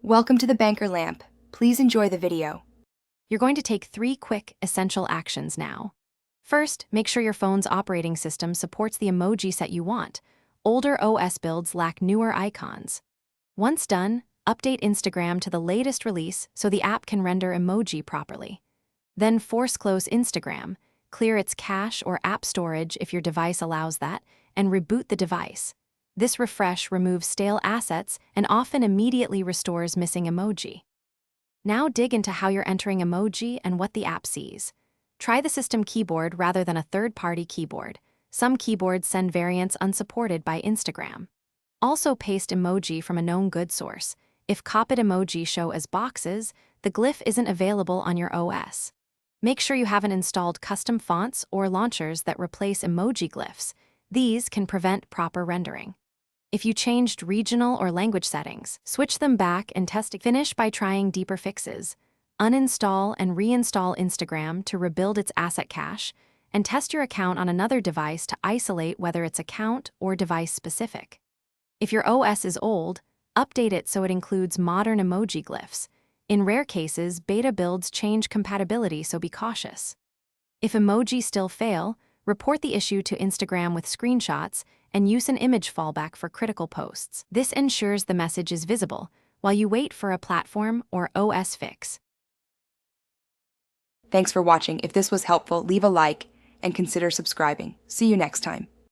Welcome to the Banker Lamp. Please enjoy the video. You're going to take 3 quick, essential actions now. First, make sure your phone's operating system supports the emoji set you want. Older OS builds lack newer icons. Once done, update Instagram to the latest release so the app can render emoji properly. Then force close Instagram, clear its cache or app storage if your device allows that, and reboot the device. This refresh removes stale assets and often immediately restores missing emoji. Now dig into how you're entering emoji and what the app sees. Try the system keyboard rather than a third-party keyboard. Some keyboards send variants unsupported by Instagram. Also paste emoji from a known good source. If copied emoji show as boxes, the glyph isn't available on your OS. Make sure you haven't installed custom fonts or launchers that replace emoji glyphs. These can prevent proper rendering. If you changed regional or language settings, switch them back and test it. Finish by trying deeper fixes. Uninstall and reinstall Instagram to rebuild its asset cache, and test your account on another device to isolate whether it's account or device specific. If your OS is old, update it so it includes modern emoji glyphs. In rare cases, beta builds change compatibility, so be cautious. If emojis still fail, report the issue to Instagram with screenshots and use an image fallback for critical posts. This ensures the message is visible while you wait for a platform or OS fix. Thanks for watching. If this was helpful, leave a like and consider subscribing. See you next time.